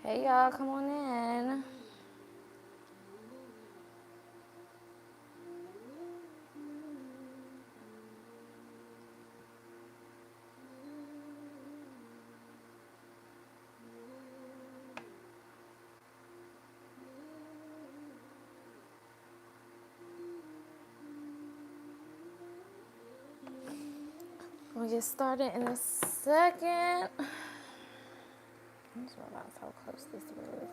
Hey y'all, come on in. We'll get started in a second. I just realized how close this was.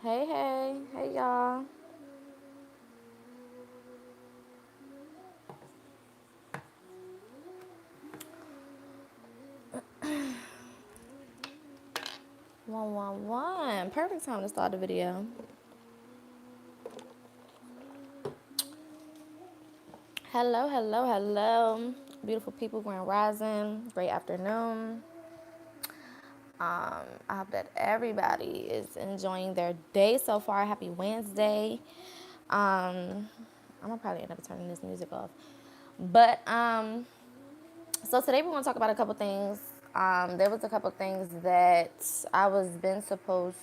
Hey y'all. One. Perfect time to start the video. Hello. Beautiful people, Grand Rising. Great afternoon. I hope that everybody is enjoying their day so far. Happy Wednesday. I'm gonna probably end up turning this music off. But so today we're gonna talk about a couple things. There was a couple things that I was been supposed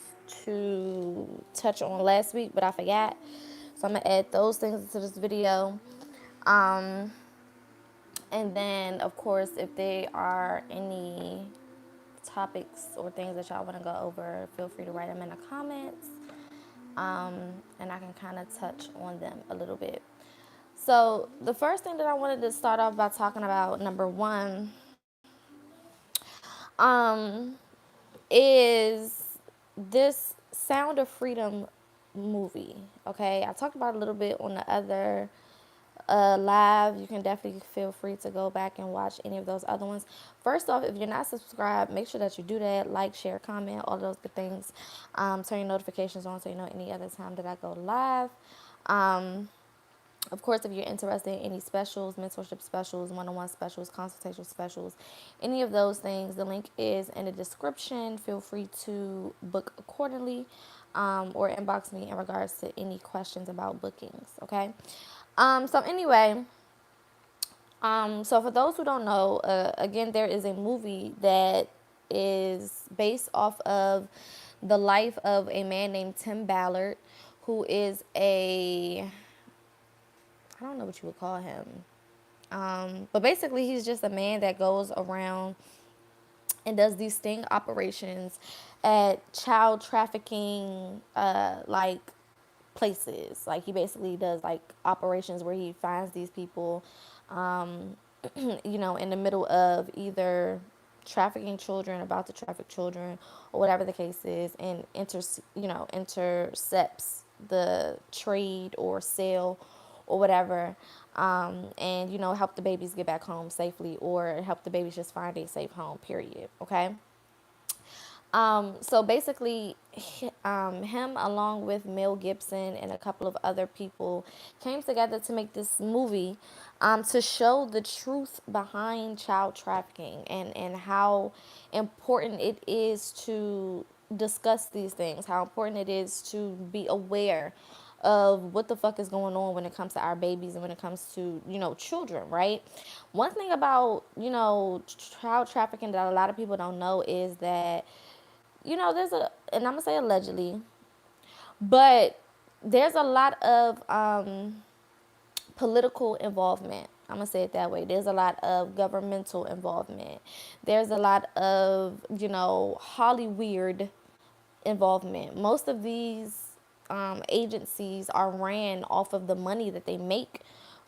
to touch on last week, but I forgot. So I'm gonna add those things to this video. Um, and then, of course, if there are any topics or things that y'all want to go over, feel free to write them in the comments, and I can kind of touch on them a little bit. So the first thing that I wanted to start off by talking about, number one, um, is this Sound of Freedom movie. Okay, I talked about it a little bit on the other live. You can definitely feel free to go back and watch any of those other ones. First off, if you're not subscribed, make sure that you do that. Like, share, comment, all those good things. Turn your notifications on so you know any other time that I go live. Um, of course, if you're interested in any specials, mentorship specials, one-on-one specials, consultation specials, any of those things, the link is in the description. Feel free to book accordingly, or inbox me in regards to any questions about bookings, okay? So anyway, so for those who don't know, again, there is a movie that is based off of the life of a man named Tim Ballard, who is I don't know what you would call him. But basically, he's just a man that goes around and does these sting operations at child trafficking, like places. Like he basically does like operations where he finds these people, in the middle of either trafficking children, about to traffic children, or whatever the case is, and intercepts the trade or sale or whatever, and help the babies get back home safely, or help the babies just find a safe home. Period. Okay. So basically, him along with Mel Gibson and a couple of other people came together to make this movie, to show the truth behind child trafficking, and how important it is to discuss these things, how important it is to be aware of what the fuck is going on when it comes to our babies and when it comes to, children, right? One thing about, child trafficking that a lot of people don't know is that, and I'm gonna say allegedly, but there's a lot of political involvement. I'm gonna say it that way. There's a lot of governmental involvement. There's a lot of, Hollyweird involvement. Most of these agencies are ran off of the money that they make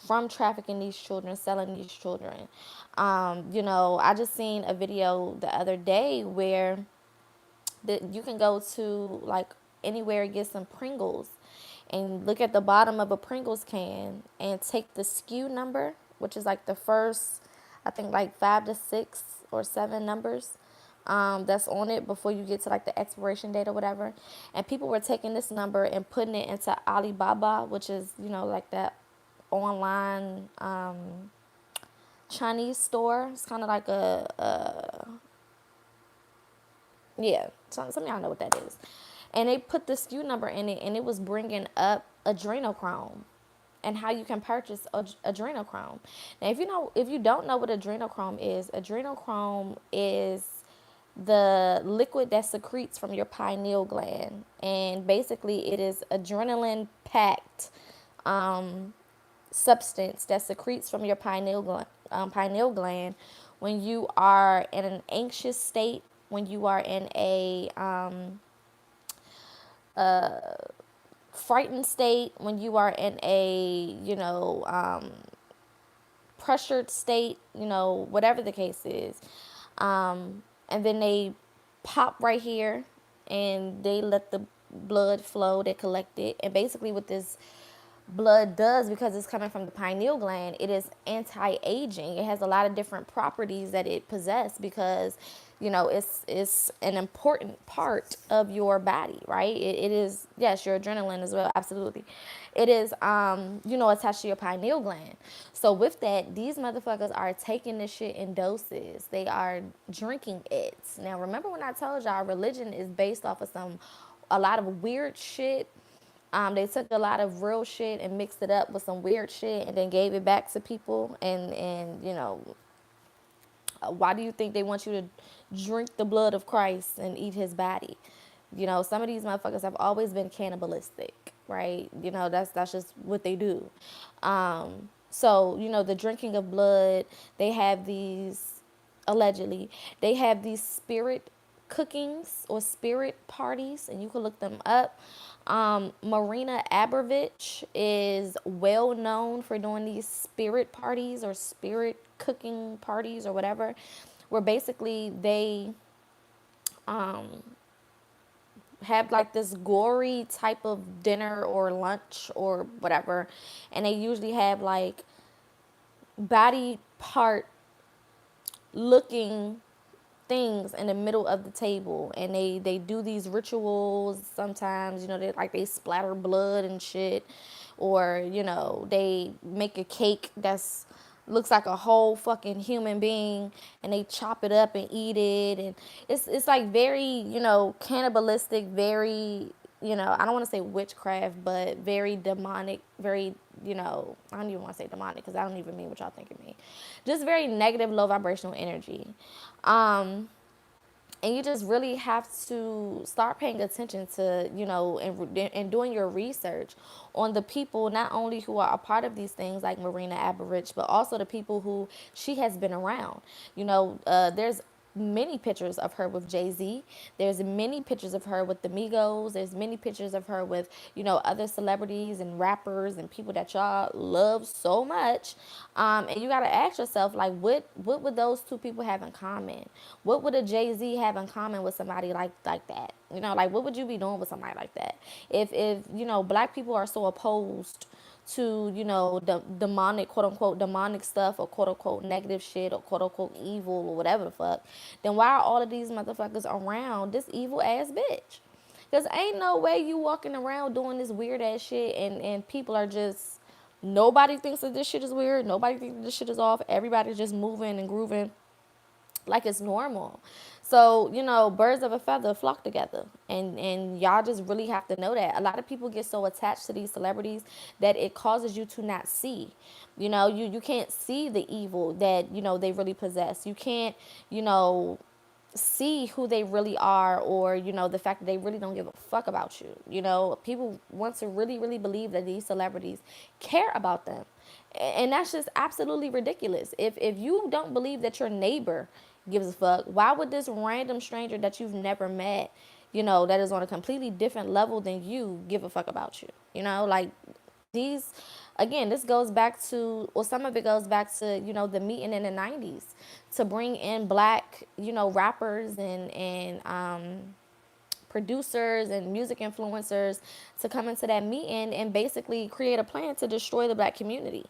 from trafficking these children, selling these children. I just seen a video the other day where that you can go to like anywhere and get some Pringles and look at the bottom of a Pringles can and take the SKU number, which is like the first, I think like 5 to 6 or 7 numbers, that's on it before you get to like the expiration date or whatever. And people were taking this number and putting it into Alibaba, which is, like that online Chinese store. It's kind of like yeah, some of y'all know what that is. and they put the SKU number in it, and it was bringing up adrenochrome and how you can purchase adrenochrome. Now, if you don't know what adrenochrome is the liquid that secretes from your pineal gland, and basically it is adrenaline packed substance that secretes from your pineal gland when you are in an anxious state, when you are in a frightened state, when you are in a pressured state, whatever the case is. And then they pop right here and they let the blood flow, they collect it. And basically, what this blood does, because it's coming from the pineal gland, it is anti-aging. It has a lot of different properties that it possesses because it's an important part of your body, right? It is, yes, your adrenaline as well, absolutely. It is attached to your pineal gland. So with that, these motherfuckers are taking this shit in doses. They are drinking it. Now remember when I told y'all religion is based off of a lot of weird shit. They took a lot of real shit and mixed it up with some weird shit and then gave it back to people. And why do you think they want you to drink the blood of Christ and eat his body? Some of these motherfuckers have always been cannibalistic, right? That's just what they do. So, the drinking of blood, they have these, allegedly, they have these spirit cookings or spirit parties, and you can look them up. Marina Abramovich is well known for doing these spirit parties or spirit cooking parties or whatever, where basically they have like this gory type of dinner or lunch or whatever, and they usually have like body part looking things in the middle of the table, and they do these rituals sometimes, they splatter blood and shit, or they make a cake that's looks like a whole fucking human being, and they chop it up and eat it, and it's like very cannibalistic, very I don't want to say witchcraft, but very demonic, very I don't even want to say demonic because I don't even mean what y'all think it mean. Just very negative, low vibrational energy. And you just really have to start paying attention to, and doing your research on the people, not only who are a part of these things like Marina Aberrich, but also the people who she has been around. There's many pictures of her with Jay-Z. There's many pictures of her with the Migos. There's many pictures of her with, other celebrities and rappers and people that y'all love so much. And you got to ask yourself, like, what would those two people have in common? What would a Jay-Z have in common with somebody like that? Like, what would you be doing with somebody like that? If black people are so opposed to the demonic, quote unquote demonic stuff, or quote unquote negative shit, or quote unquote evil, or whatever the fuck, then why are all of these motherfuckers around this evil ass bitch? Because ain't no way you walking around doing this weird ass shit, and people are just, nobody thinks that this shit is weird, nobody thinks that this shit is off, everybody's just moving and grooving like it's normal. So, birds of a feather flock together. And y'all just really have to know that. A lot of people get so attached to these celebrities that it causes you to not see. You can't see the evil that, they really possess. You can't, see who they really are, or the fact that they really don't give a fuck about you. People want to really, really believe that these celebrities care about them, and that's just absolutely ridiculous. If you don't believe that your neighbor gives a fuck, why would this random stranger that you've never met, that is on a completely different level than you, give a fuck about you? Like, these, again, this goes back to, or some of it goes back to, the meeting in the 90s to bring in black, rappers and producers and music influencers to come into that meeting and basically create a plan to destroy the black community.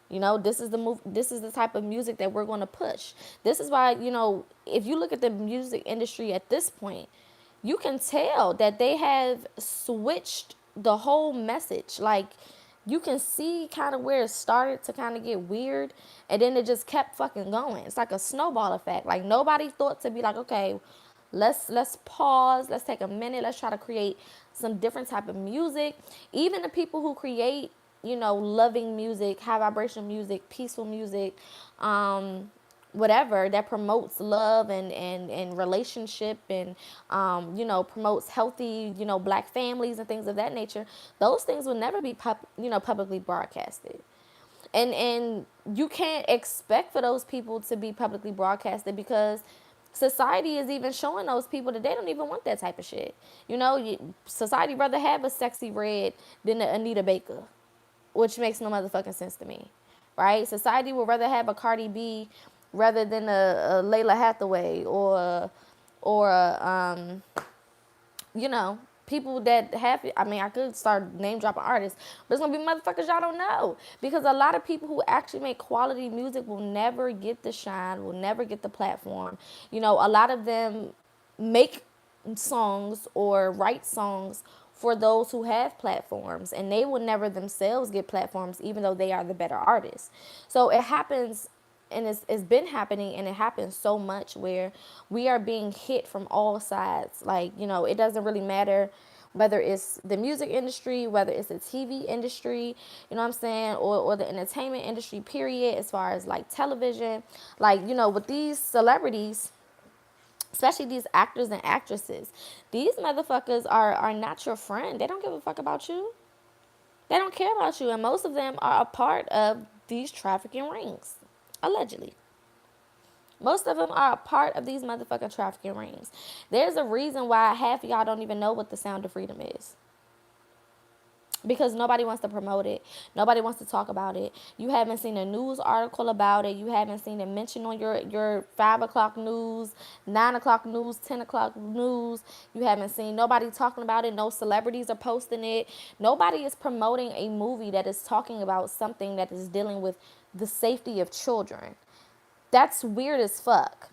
This is this is the type of music that we're going to push. This is why, if you look at the music industry at this point, you can tell that they have switched the whole message. Like, you can see kind of where it started to kind of get weird, and then it just kept fucking going. It's like a snowball effect. Like, nobody thought to be like, okay, Let's pause. Let's take a minute. Let's try to create some different type of music. Even the people who create, loving music, high vibration music, peaceful music, whatever that promotes love and relationship and promotes healthy black families and things of that nature. Those things will never be publicly broadcasted, and you can't expect for those people to be publicly broadcasted because society is even showing those people that they don't even want that type of shit. Society rather have a sexy red than a Anita Baker, which makes no motherfucking sense to me, right? Society would rather have a Cardi B rather than a Layla Hathaway or you know, people that have, I mean, I could start name dropping artists, but it's gonna be motherfuckers y'all don't know. Because a lot of people who actually make quality music will never get the shine, will never get the platform. A lot of them make songs or write songs for those who have platforms, and they will never themselves get platforms even though they are the better artists. So it happens, and it's been happening, and it happens so much where we are being hit from all sides. Like, it doesn't really matter whether it's the music industry, whether it's the TV industry, what I'm saying, or the entertainment industry, period, as far as like television. Like, with these celebrities, especially these actors and actresses, these motherfuckers are not your friend. They don't give a fuck about you. They don't care about you. And most of them are a part of these trafficking rings, allegedly. Most of them are a part of these motherfucking trafficking rings. There's a reason why half of y'all don't even know what the Sound of Freedom is. Because nobody wants to promote it. Nobody wants to talk about it. You haven't seen a news article about it. You haven't seen it mentioned on your 5 o'clock news, 9 o'clock news, 10 o'clock news. You haven't seen nobody talking about it. No celebrities are posting it. Nobody is promoting a movie that is talking about something that is dealing with the safety of children. That's weird as fuck.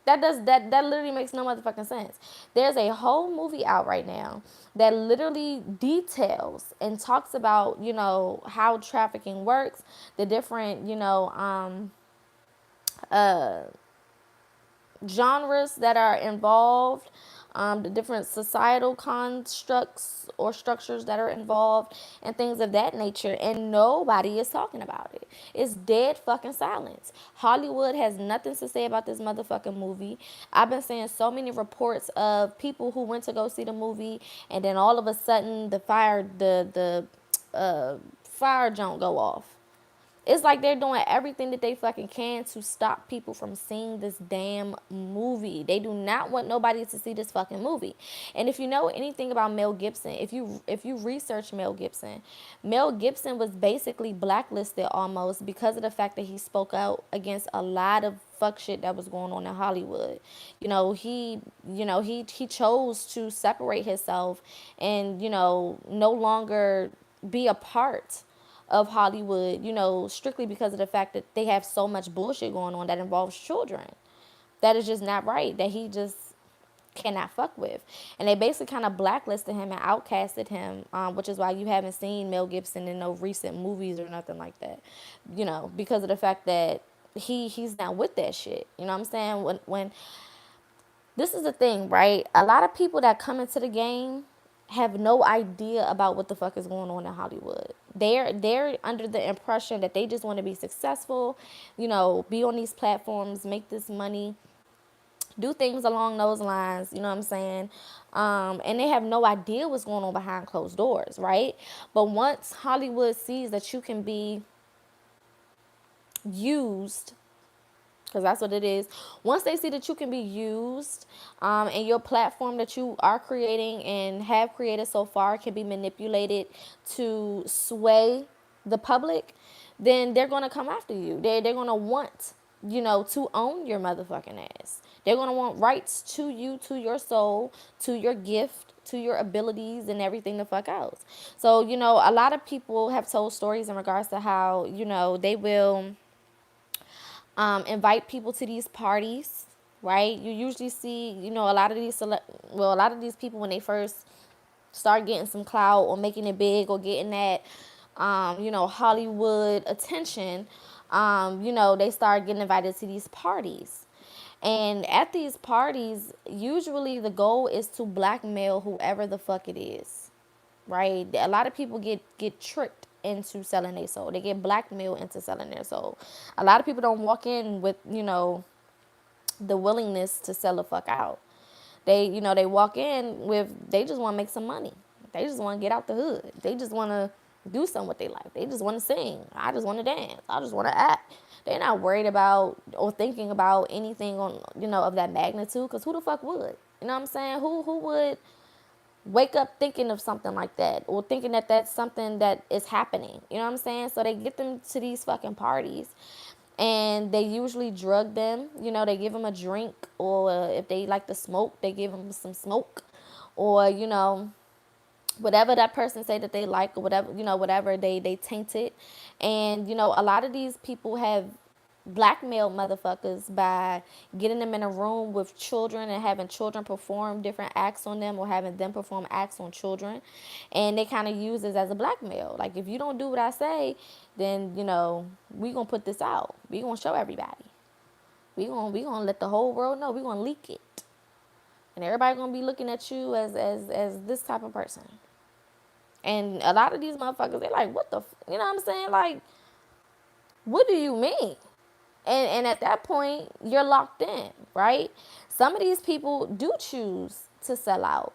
That literally makes no motherfucking sense. There's a whole movie out right now that literally details and talks about, how trafficking works, the different, genres that are involved, the different societal constructs or structures that are involved, and things of that nature. And nobody is talking about it. It's dead fucking silence. Hollywood has nothing to say about this motherfucking movie. I've been seeing so many reports of people who went to go see the movie, and then all of a sudden the fire don't go off. It's like they're doing everything that they fucking can to stop people from seeing this damn movie. They do not want nobody to see this fucking movie. And if you know anything about Mel Gibson, if you research Mel Gibson was basically blacklisted almost because of the fact that he spoke out against a lot of fuck shit that was going on in Hollywood. He chose to separate himself and, no longer be a part of Hollywood, strictly because of the fact that they have so much bullshit going on that involves children. That is just not right. That he just cannot fuck with. And they basically kind of blacklisted him and outcasted him, which is why you haven't seen Mel Gibson in no recent movies or nothing like that. Because of the fact that he's not with that shit. You know what I'm saying? When this is the thing, right? A lot of people that come into the game have no idea about what the fuck is going on in Hollywood. They're under the impression that they just want to be successful, be on these platforms, make this money, do things along those lines, you know what I'm saying? And they have no idea what's going on behind closed doors, right? But once Hollywood sees that you can be used, because that's what it is. Once they see that you can be used, and your platform that you are creating and have created so far can be manipulated to sway the public, then they're going to come after you. They're going to want, to own your motherfucking ass. They're going to want rights to you, to your soul, to your gift, to your abilities, and everything the fuck else. So, a lot of people have told stories in regards to how, they will invite people to these parties, right? You usually see, a lot of these people when they first start getting some clout or making it big or getting that, Hollywood attention, they start getting invited to these parties. And at these parties, usually the goal is to blackmail whoever the fuck it is, right? A lot of people get tricked into selling their soul. They get blackmailed into selling their soul. A lot of people don't walk in with, the willingness to sell the fuck out. They walk in with, they just want to make some money. They just want to get out the hood. They just want to do something with their life. They just want to sing. I just want to dance. I just want to act. They're not worried about or thinking about anything on, of that magnitude, because who the fuck would? You know what I'm saying? Who would wake up thinking of something like that, or thinking that that's something that is happening? You know what I'm saying? So they get them to these fucking parties, and they usually drug them. They give them a drink, or if they like to smoke, they give them some smoke, or whatever that person say that they like, or whatever they taint it. And a lot of these people have blackmailed motherfuckers by getting them in a room with children and having children perform different acts on them, or having them perform acts on children. And they kind of use this as a blackmail. Like, if you don't do what I say, then we gonna put this out. We gonna show everybody. We gonna let the whole world know. We gonna leak it, and everybody gonna be looking at you as this type of person. And a lot of these motherfuckers, they like, what the you know what I'm saying? Like, what do you mean? And at that point, you're locked in, right? Some of these people do choose to sell out.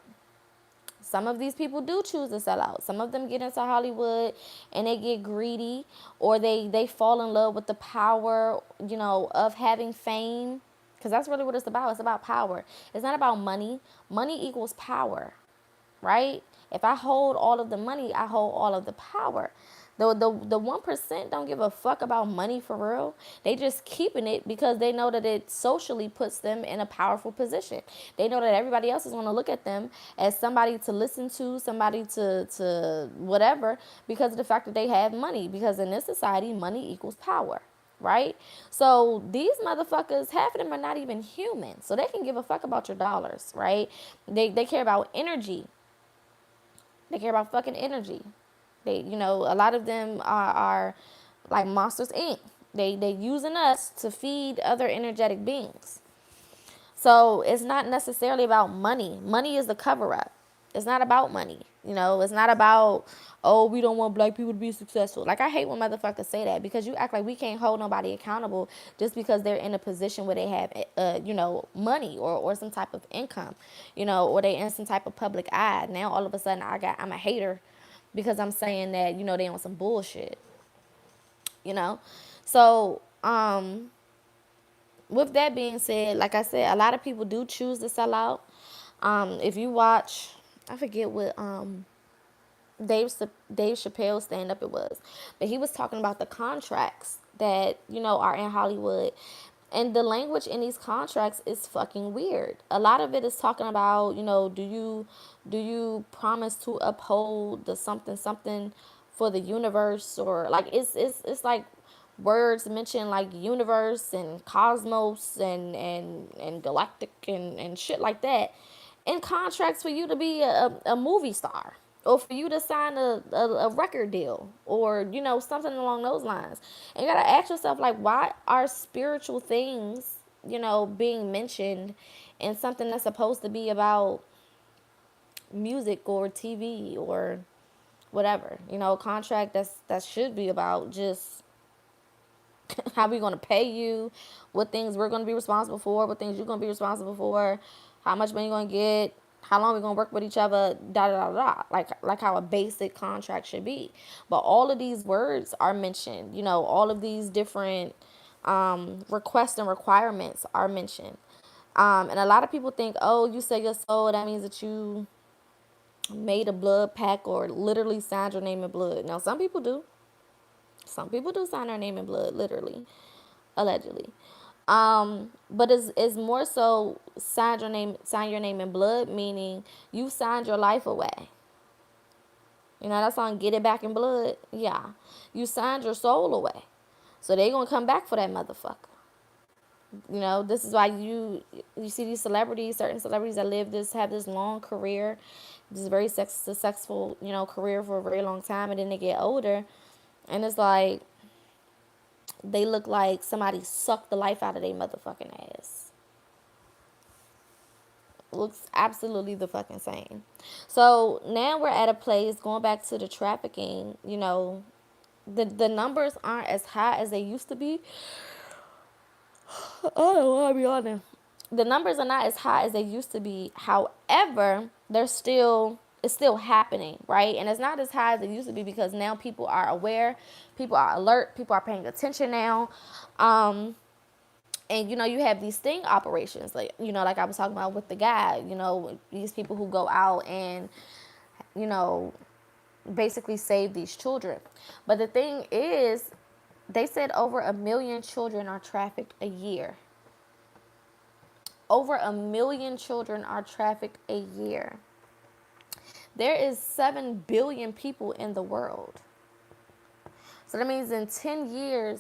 Some of these people do choose to sell out. Some of them get into Hollywood and they get greedy, or they fall in love with the power, of having fame. Because that's really what it's about. It's about power. It's not about money. Money equals power, right? If I hold all of the money, I hold all of the power. The 1% don't give a fuck about money for real. They just keeping it because they know that it socially puts them in a powerful position. They know that everybody else is going to look at them as somebody to listen to, somebody to whatever, because of the fact that they have money. Because in this society, money equals power, right? So these motherfuckers, half of them are not even human. So they can give a fuck about your dollars, right? They care about energy. They care about fucking energy. A lot of them are like Monsters Inc. They using us to feed other energetic beings. So it's not necessarily about money. Money is the cover up. It's not about money. It's not about, oh, we don't want black people to be successful. Like, I hate when motherfuckers say that, because you act like we can't hold nobody accountable just because they're in a position where they have, money, or some type of income, or they in some type of public eye. Now all of a sudden I'm a hater because I'm saying that, they on some bullshit, So, with that being said, like I said, a lot of people do choose to sell out. If you watch, I forget what Dave Chappelle stand up it was, but he was talking about the contracts that are in Hollywood, and the language in these contracts is fucking weird. A lot of it is talking about, do you promise to uphold the something something for the universe, or like it's like words mention like universe and cosmos and galactic and shit like that in contracts for you to be a movie star, or for you to sign a record deal, or something along those lines. And you gotta ask yourself, like, why are spiritual things being mentioned in something that's supposed to be about music or TV or whatever? A contract that should be about just how we going to pay you, what things we're going to be responsible for, what things you're going to be responsible for, how much money you're going to get, how long we're going to work with each other, da da da da. Like how a basic contract should be. But all of these words are mentioned. All of these different requests and requirements are mentioned. And a lot of people think, oh, you sell your soul, that means that you made a blood pact or literally signed your name in blood. Now, some people do. Some people do sign their name in blood, literally, allegedly. But it's more so sign your name in blood, meaning you signed your life away. That song Get It Back in Blood? Yeah. You signed your soul away. So they gonna come back for that motherfucker. This is why you see these celebrities, certain celebrities that have this long career, this very successful, career for a very long time, and then they get older, and it's like they look like somebody sucked the life out of their motherfucking ass. Looks absolutely the fucking same. So now we're at a place, going back to the trafficking, the numbers aren't as high as they used to be. Oh, I'll be honest. The numbers are not as high as they used to be. However, it's still happening, right? And it's not as high as it used to be because now people are aware, people are alert, people are paying attention now. And you have these sting operations, like like I was talking about with the guy, these people who go out and you know basically save these children. But the thing is, they said over 1 million children are trafficked a year. Over 1 million children are trafficked a year. There is 7 billion people in the world. So that means in 10 years,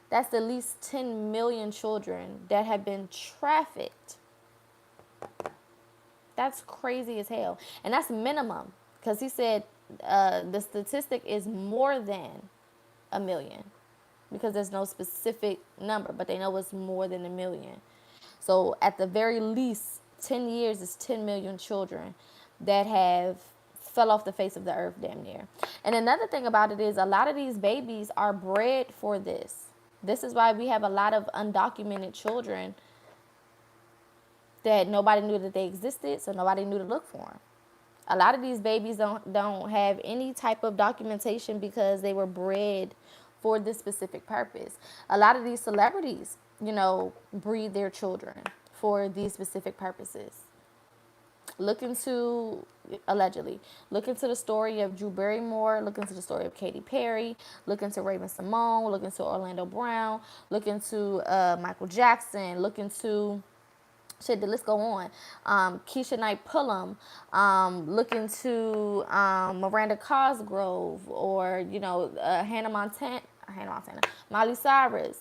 that's at least 10 million children that have been trafficked. That's crazy as hell. And that's minimum. Because he said the statistic is more than 1 million. Because there's no specific number, but they know it's more than 1 million. So at the very least, 10 years is 10 million children that have fell off the face of the earth damn near. And another thing about it is a lot of these babies are bred for this. This is why we have a lot of undocumented children that nobody knew that they existed, so nobody knew to look for them. A lot of these babies don't have any type of documentation because they were bred for this specific purpose. A lot of these celebrities, breed their children for these specific purposes. Look into, allegedly, look into the story of Drew Barrymore, look into the story of Katy Perry, look into Raven Simone, look into Orlando Brown, look into Michael Jackson, look into shit, the list go on. Keisha Knight Pullum, look into Miranda Cosgrove, or Hannah Montana, Miley Cyrus.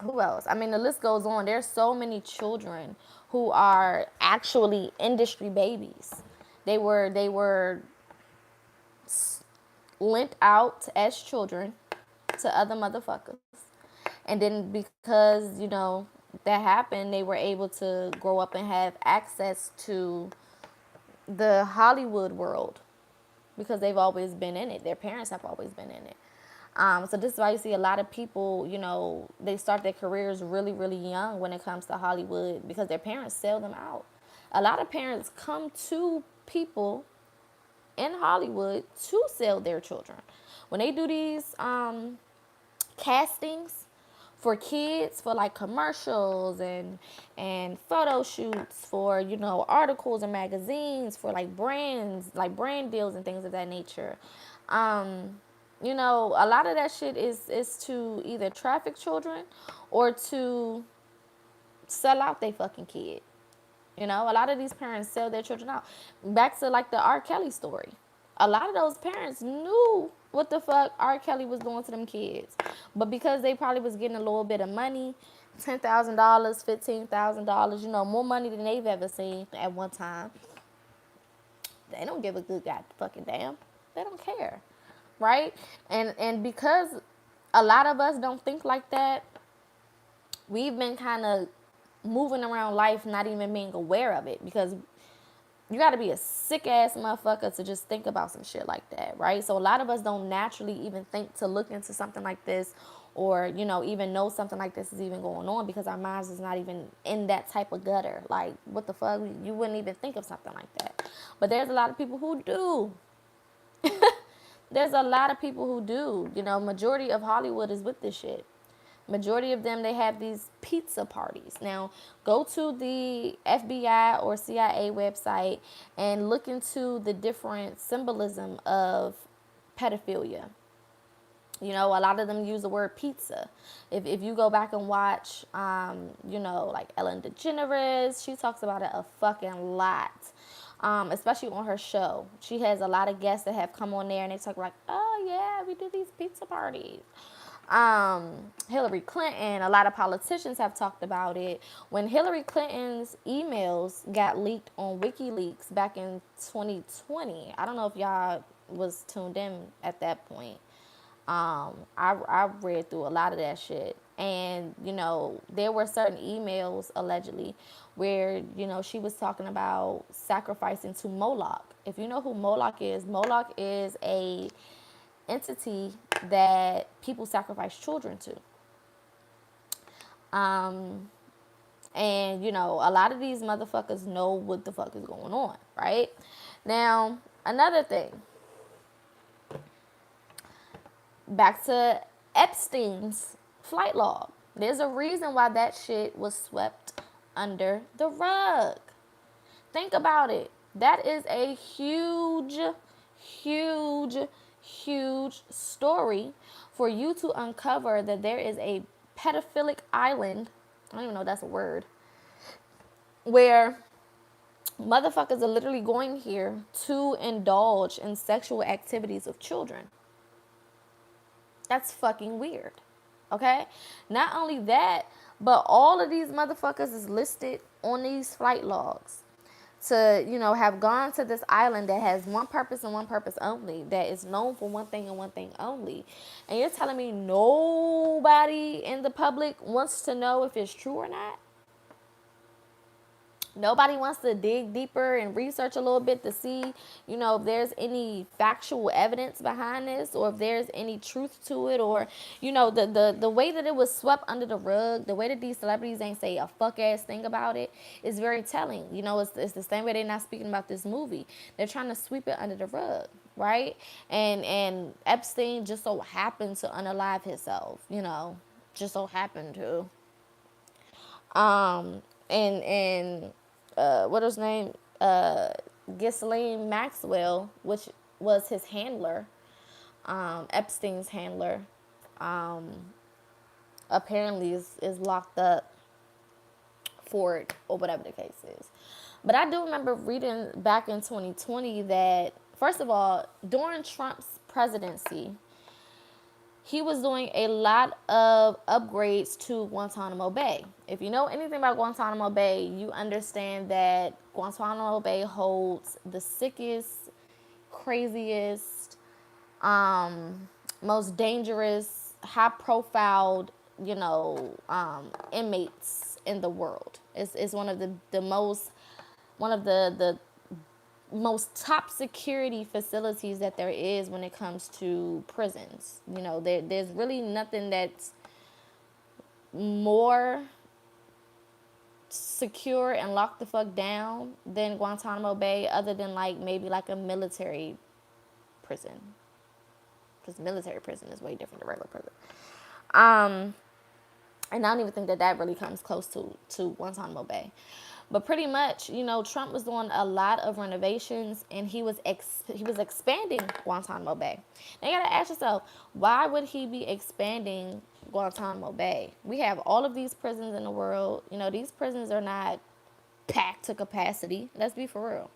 Who else? I mean, the list goes on. There's so many children who are actually industry babies. They were lent out as children to other motherfuckers. And then because, that happened, they were able to grow up and have access to the Hollywood world because they've always been in it. Their parents have always been in it. So this is why you see a lot of people, they start their careers really, really young when it comes to Hollywood because their parents sell them out. A lot of parents come to people in Hollywood to sell their children. When they do these castings for kids, for like commercials and photo shoots, for articles and magazines, for like brands, like brand deals and things of that nature, a lot of that shit is to either traffic children or to sell out their fucking kid. A lot of these parents sell their children out. Back to like the R. Kelly story. A lot of those parents knew what the fuck R. Kelly was doing to them kids. But because they probably was getting a little bit of money, $10,000, $15,000, more money than they've ever seen at one time, they don't give a good god fucking damn. They don't care. Right? And because a lot of us don't think like that, we've been kind of moving around life not even being aware of it, because you got to be a sick ass motherfucker to just think about some shit like that, right? So a lot of us don't naturally even think to look into something like this, or even know something like this is even going on, because our minds is not even in that type of gutter. Like, what the fuck, you wouldn't even think of something like that. But there's a lot of people who do. There's a lot of people who do. Majority of Hollywood is with this shit. Majority of them, they have these pizza parties. Now, go to the FBI or CIA website and look into the different symbolism of pedophilia. A lot of them use the word pizza. If you go back and watch, like Ellen DeGeneres, she talks about it a fucking lot. Especially on her show. She has a lot of guests that have come on there and they talk like, oh yeah, we do these pizza parties. Hillary Clinton, a lot of politicians have talked about it. When Hillary Clinton's emails got leaked on WikiLeaks back in 2020, I don't know if y'all was tuned in at that point. I read through a lot of that shit. And, there were certain emails allegedly where, she was talking about sacrificing to Moloch. If you know who Moloch is a entity that people sacrifice children to. And, a lot of these motherfuckers know what the fuck is going on, right? Now, another thing, back to Epstein's flight log. There's a reason why that shit was swept under the rug. Think about it. That is a huge, huge, huge story for you to uncover that there is a pedophilic island. I don't even know if that's a word. Where motherfuckers are literally going here to indulge in sexual activities of children. That's fucking weird. Okay? Not only that, but all of these motherfuckers is listed on these flight logs to, have gone to this island that has one purpose and one purpose only, that is known for one thing and one thing only. And you're telling me nobody in the public wants to know if it's true or not? Nobody wants to dig deeper and research a little bit to see, if there's any factual evidence behind this, or if there's any truth to it, or, the way that it was swept under the rug, the way that these celebrities ain't say a fuck ass thing about it is very telling. It's the same way they're not speaking about this movie. They're trying to sweep it under the rug, right? And Epstein just so happened to unalive himself, just so happened to. And what was his name? Ghislaine Maxwell, which was his handler, Epstein's handler, apparently is locked up for it, or whatever the case is. But I do remember reading back in 2020 that, first of all, during Trump's presidency, he was doing a lot of upgrades to Guantanamo Bay. If you know anything about Guantanamo Bay, you understand that Guantanamo Bay holds the sickest, craziest, most dangerous, high-profile, inmates in the world. It's one of the most top security facilities that there is when it comes to prisons. There's really nothing that's more secure and locked the fuck down than Guantanamo Bay, other than maybe a military prison. Because military prison is way different than regular prison. And I don't even think that really comes close to Guantanamo Bay. But pretty much, Trump was doing a lot of renovations, and he was expanding Guantanamo Bay. Now you gotta ask yourself, why would he be expanding Guantanamo Bay? We have all of these prisons in the world. These prisons are not packed to capacity. Let's be for real.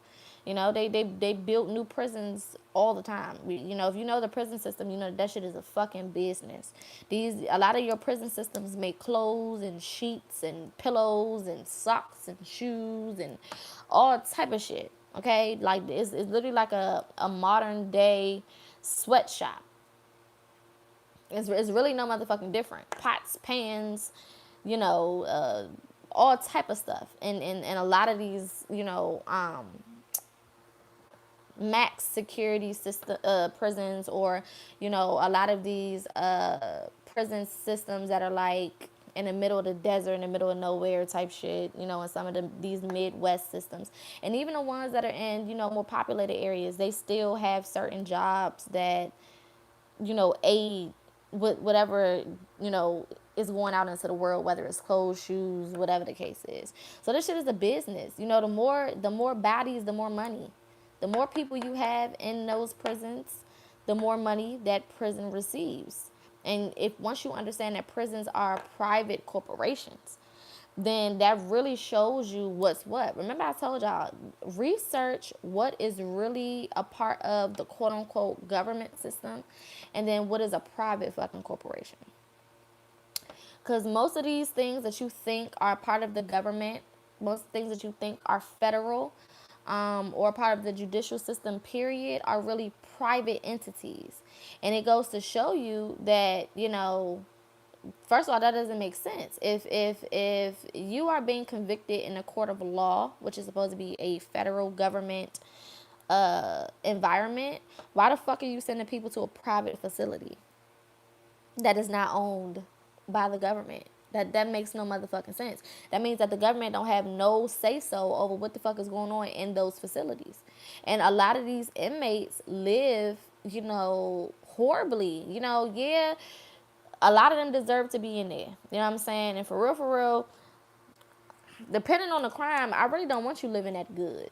They built new prisons all the time. If you know the prison system, that shit is a fucking business. A lot of your prison systems make clothes and sheets and pillows and socks and shoes and all type of shit. Okay, it's literally like a modern day sweatshop. It's really no motherfucking different. Pots, pans, all type of stuff. And a lot of these, max security system prisons, or a lot of these prison systems that are in the middle of the desert, in the middle of nowhere type shit, in some of these Midwest systems. And even the ones that are in, more populated areas, they still have certain jobs that, aid with whatever, is going out into the world, whether it's clothes, shoes, whatever the case is. So this shit is a business. The more bodies, the more money. The more people you have in those prisons, the more money that prison receives. And once you understand that prisons are private corporations, then that really shows you what's what. Remember I told y'all, research what is really a part of the quote unquote government system, and then what is a private fucking corporation. Because most of these things that you think are part of the government, most things that you think are federal, or part of the judicial system, period, are really private entities. And it goes to show you that, First of all, that doesn't make sense. If you are being convicted in a court of law, which is supposed to be a federal government environment, why the fuck are you sending people to a private facility that is not owned by the government? That makes no motherfucking sense. That means that the government don't have no say so over what the fuck is going on in those facilities. And a lot of these inmates live, horribly. Yeah, a lot of them deserve to be in there. You know what I'm saying? And for real, depending on the crime, I really don't want you living that good.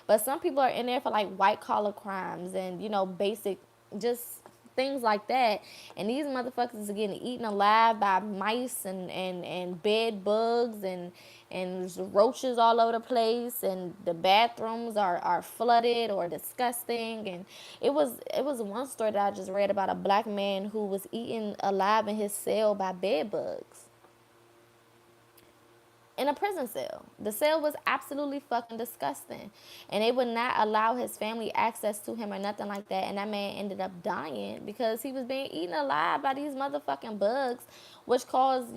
But some people are in there for like white collar crimes and basic just things like that, and these motherfuckers are getting eaten alive by mice and bed bugs and roaches all over the place, and the bathrooms are flooded or disgusting. And it was one story that I just read about a black man who was eaten alive in his cell by bed bugs in a prison cell. The cell was absolutely fucking disgusting. And they would not allow his family access to him or nothing like that. And that man ended up dying because he was being eaten alive by these motherfucking bugs, which caused,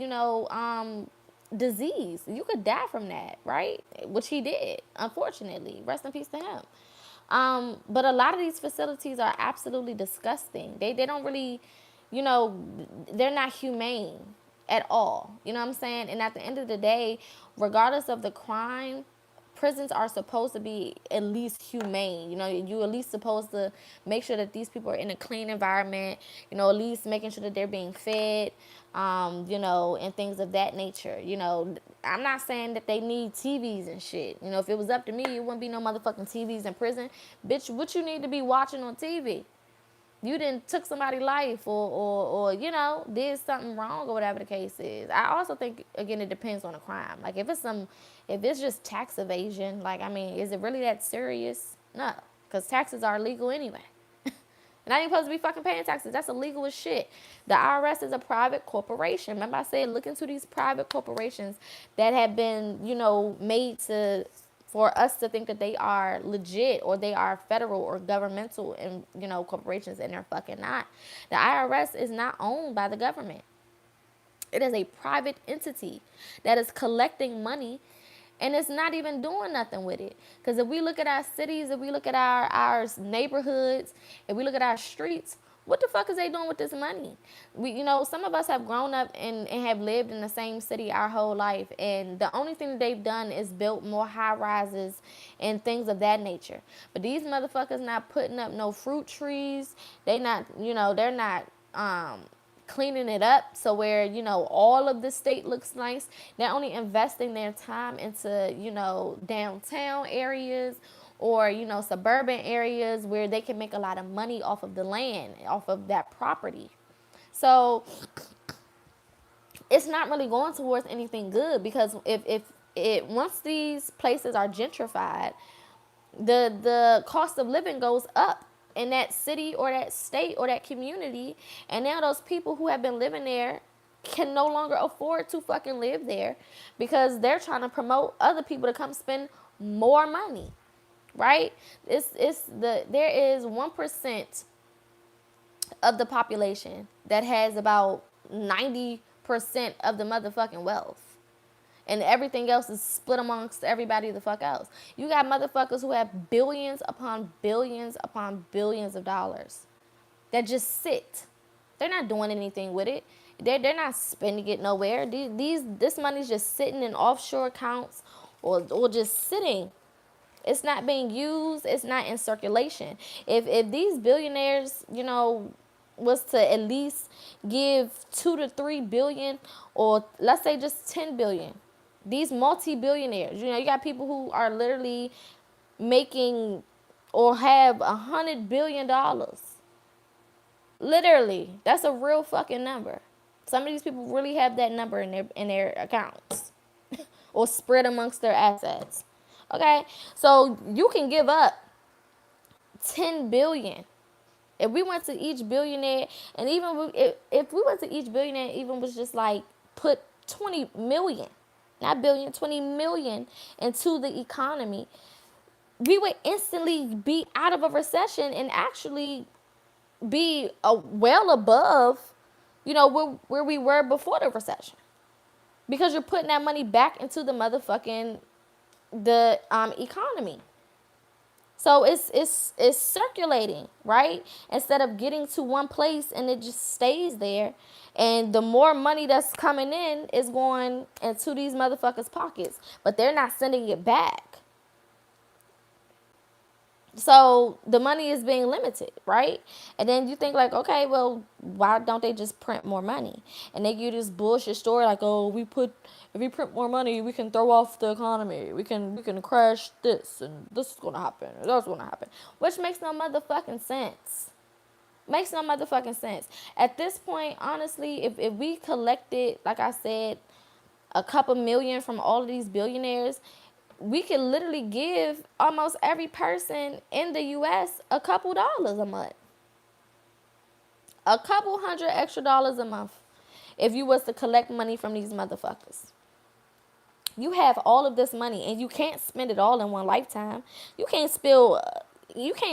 disease. You could die from that, right? Which he did, unfortunately. Rest in peace to him. But a lot of these facilities are absolutely disgusting. They don't really, they're not humane at all. You know what I'm saying? And at the end of the day, regardless of the crime, prisons are supposed to be at least humane. You at least supposed to make sure that these people are in a clean environment, at least making sure that they're being fed, and things of that nature. I'm not saying that they need TVs and shit. If it was up to me, it wouldn't be no motherfucking TVs in prison. Bitch, what you need to be watching on TV? You didn't took somebody's life or did something wrong or whatever the case is. I also think, again, it depends on the crime. Like if it's just tax evasion, like, I mean, is it really that serious? No, because taxes are illegal anyway. And I ain't supposed to be fucking paying taxes. That's illegal as shit. The IRS is a private corporation. Remember I said look into these private corporations that have been, made for us to think that they are legit or they are federal or governmental and corporations, and they're fucking not. The IRS is not owned by the government. It is a private entity that is collecting money, and it's not even doing nothing with it. Because if we look at our cities, if we look at our neighborhoods, if we look at our streets, what the fuck is they doing with this money? Some of us have grown up and have lived in the same city our whole life, and the only thing that they've done is built more high rises and things of that nature. But these motherfuckers not putting up no fruit trees. They're not cleaning it up so where all of the state looks nice. They're only investing their time into downtown areas or suburban areas where they can make a lot of money off of the land, off of that property. So it's not really going towards anything good, because if once these places are gentrified, the cost of living goes up in that city or that state or that community, and now those people who have been living there can no longer afford to fucking live there because they're trying to promote other people to come spend more money, right? There is 1% of the population that has about 90% of the motherfucking wealth. And everything else is split amongst everybody the fuck else. You got motherfuckers who have billions upon billions upon billions of dollars that just sit. They're not doing anything with it. They're not spending it nowhere. This money's just sitting in offshore accounts or just sitting. It's not being used. It's not in circulation. If these billionaires, was to at least give 2 to 3 billion, or let's say just 10 billion. These multi-billionaires, you got people who are literally making or have $100 billion. Literally, that's a real fucking number. Some of these people really have that number in their accounts or spread amongst their assets. Okay, so you can give up 10 billion. If we went to each billionaire, and even if we went to each billionaire, even was just like put 20 million. Not billion, 20 million into the economy, we would instantly be out of a recession and actually be well above, where we were before the recession. Because you're putting that money back into the motherfucking the economy. So it's circulating, right? Instead of getting to one place and it just stays there. And the more money that's coming in is going into these motherfuckers' pockets. But they're not sending it back. So the money is being limited, right? And then you think like, okay, well, why don't they just print more money? And they give this bullshit story like, oh, if we print more money, we can throw off the economy. We can crash this and this is gonna happen. And that's gonna happen. Which makes no motherfucking sense. Makes no motherfucking sense. At this point, honestly, if we collected, like I said, a couple million from all of these billionaires, we could literally give almost every person in the U.S. a couple dollars a month. A couple $100 extra a month. If you was to collect money from these motherfuckers. You have all of this money and you can't spend it all in one lifetime. You can't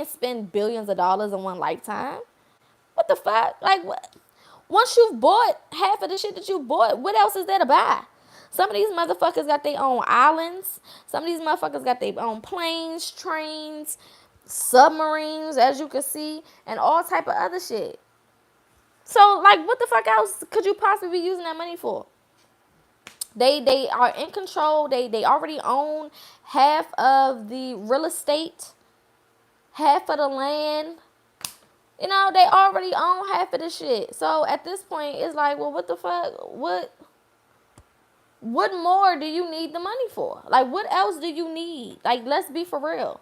spend billions of dollars in one lifetime. What the fuck? Like, what? Once you've bought half of the shit that you bought, what else is there to buy? Some of these motherfuckers got their own islands. Some of these motherfuckers got their own planes, trains, submarines, as you can see, and all type of other shit. So, like, what the fuck else could you possibly be using that money for? They are in control. They already own half of the real estate, half of the land. They already own half of the shit. So at this point, it's like, well, what the fuck? What more do you need the money for? Like, what else do you need? Like, let's be for real.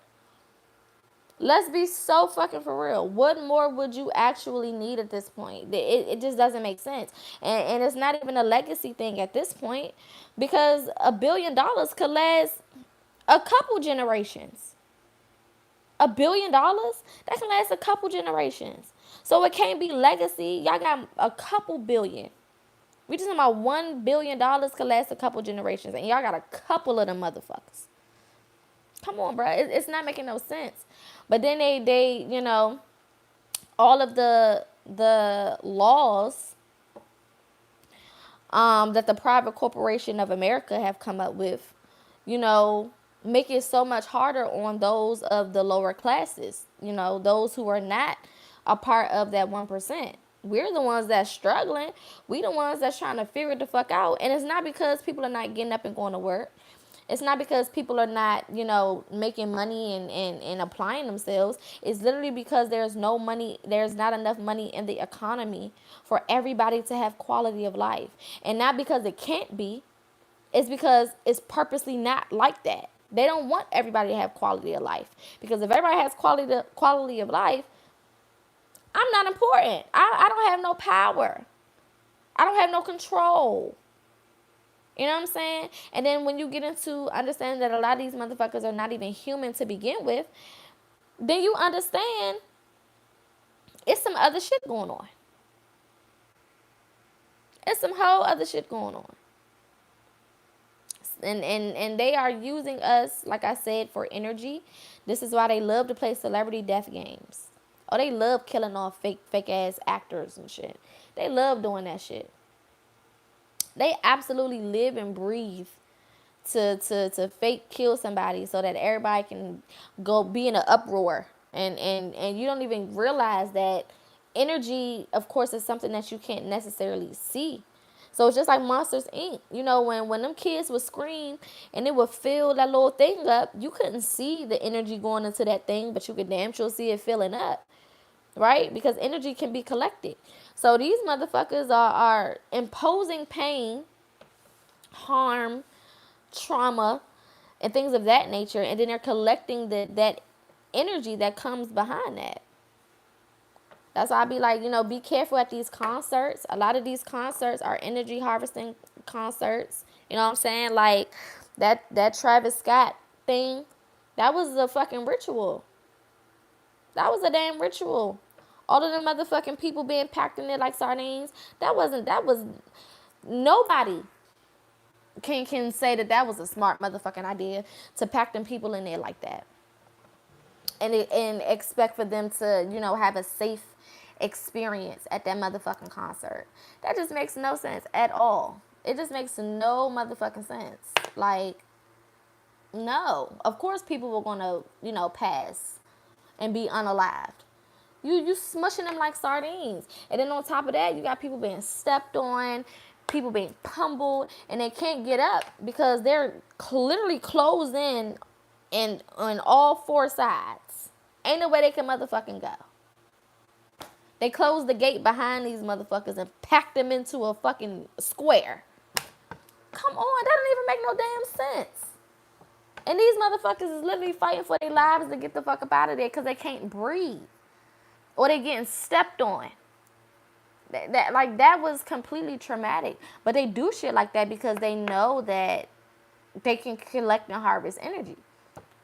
Let's be so fucking for real. What more would you actually need at this point? It just doesn't make sense. And it's not even a legacy thing at this point, because $1 billion could last a couple generations. $1 billion? That can last a couple generations. So it can't be legacy. Y'all got a couple billion. We just talking about $1 billion could last a couple generations. And y'all got a couple of them motherfuckers. Come on, bro. It's not making no sense. But then they all of the laws that the private corporation of America have come up with, make it so much harder on those of the lower classes, those who are not a part of that 1%. We're the ones that's struggling. We the ones that's trying to figure the fuck out. And it's not because people are not getting up and going to work. It's not because people are not, making money and applying themselves. It's literally because there's no money. There's not enough money in the economy for everybody to have quality of life. And not because it can't be. It's because it's purposely not like that. They don't want everybody to have quality of life. Because if everybody has quality of life, I'm not important. I don't have no power. I don't have no control. You know what I'm saying? And then when you get into understanding that a lot of these motherfuckers are not even human to begin with, then you understand it's some other shit going on. It's some whole other shit going on. And they are using us, like I said, for energy. This is why they love to play celebrity death games. Oh, they love killing off fake ass actors and shit. They love doing that shit. They absolutely live and breathe to fake kill somebody so that everybody can go be in an uproar. And you don't even realize that energy, of course, is something that you can't necessarily see. So it's just like Monsters, Inc. When them kids would scream and it would fill that little thing up, you couldn't see the energy going into that thing, but you could damn sure see it filling up. Right? Because energy can be collected. So these motherfuckers are imposing pain, harm, trauma, and things of that nature. And then they're collecting that energy that comes behind that. That's why I be like, be careful at these concerts. A lot of these concerts are energy harvesting concerts. You know what I'm saying? Like that Travis Scott thing, that was a fucking ritual. That was a damn ritual. All of the motherfucking people being packed in there like sardines. That was nobody can say that was a smart motherfucking idea to pack them people in there like that. And expect for them to, have a safe experience at that motherfucking concert. That just makes no sense at all. It just makes no motherfucking sense. Like, no. Of course people were gonna, pass and be unalived. You smushing them like sardines. And then on top of that, you got people being stepped on, people being pummeled, and they can't get up because they're literally closed in and on all four sides. Ain't no way they can motherfucking go. They closed the gate behind these motherfuckers and packed them into a fucking square. Come on, that don't even make no damn sense. And these motherfuckers is literally fighting for their lives to get the fuck up out of there because they can't breathe. Or they getting stepped on. That was completely traumatic. But they do shit like that because they know that they can collect and harvest energy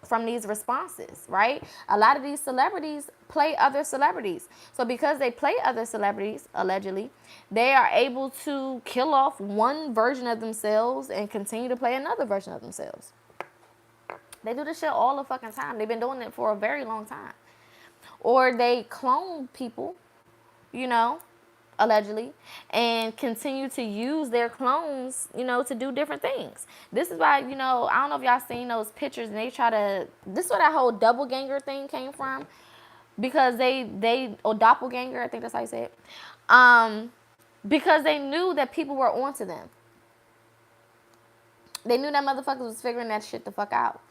from these responses, right? A lot of these celebrities play other celebrities. So because they play other celebrities, allegedly, they are able to kill off one version of themselves and continue to play another version of themselves. They do this shit all the fucking time. They've been doing it for a very long time. Or they clone people, allegedly, and continue to use their clones, to do different things. This is why, I don't know if y'all seen those pictures and they this is where that whole doppelganger thing came from. Because or doppelganger, I think that's how you say it. Because they knew that people were onto them. They knew that motherfuckers was figuring that shit the fuck out.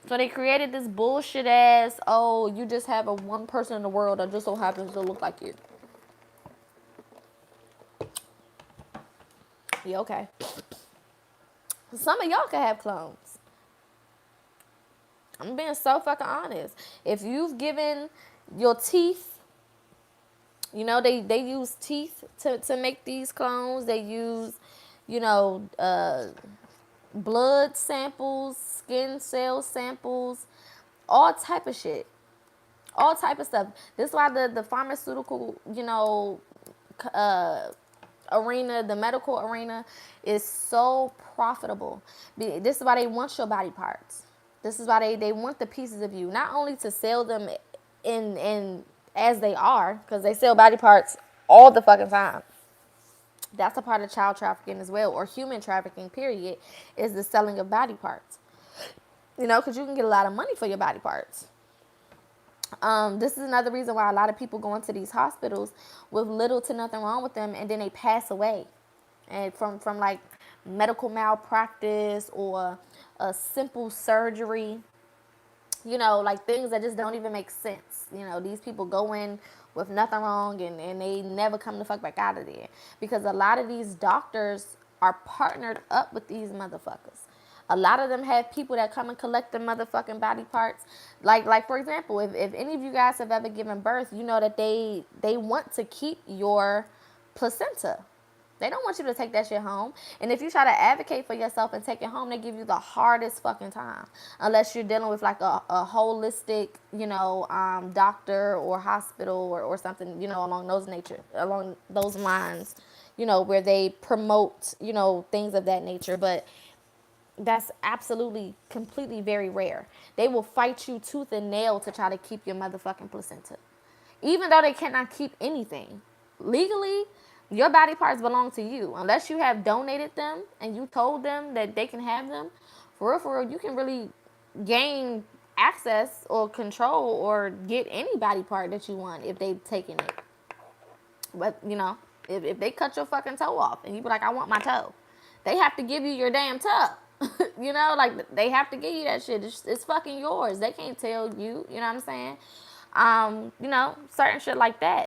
So they created this bullshit ass, you just have one person in the world that just so happens to look like you. Yeah, okay. Some of y'all can have clones. I'm being so fucking honest. If you've given your teeth, they use teeth to make these clones. They use, blood samples, skin cell samples, all type of shit. All type of stuff. This is why the pharmaceutical, arena, the medical arena is so profitable. This is why they want your body parts. This is why they want the pieces of you. Not only to sell them in as they are, because they sell body parts all the fucking time. That's a part of child trafficking as well, or human trafficking, period, is the selling of body parts. Because you can get a lot of money for your body parts. This is another reason why a lot of people go into these hospitals with little to nothing wrong with them, and then they pass away, and from like medical malpractice or a simple surgery, like things that just don't even make sense. These people go in with nothing wrong and they never come the fuck back out of there because a lot of these doctors are partnered up with these motherfuckers. A lot of them have people that come and collect the motherfucking body parts. Like for example, if any of you guys have ever given birth, you know that they want to keep your placenta. They don't want you to take that shit home. And if you try to advocate for yourself and take it home, they give you the hardest fucking time. Unless you're dealing with like a holistic, doctor or hospital or something, along those lines, where they promote, things of that nature. But that's absolutely, completely very rare. They will fight you tooth and nail to try to keep your motherfucking placenta. Even though they cannot keep anything. Legally, your body parts belong to you. Unless you have donated them and you told them that they can have them, for real, you can really gain access or control or get any body part that you want if they've taken it. But, if they cut your fucking toe off and you be like, I want my toe, they have to give you your damn toe. They have to give you that shit. It's fucking yours. They can't tell you, you know what I'm saying? Certain shit like that.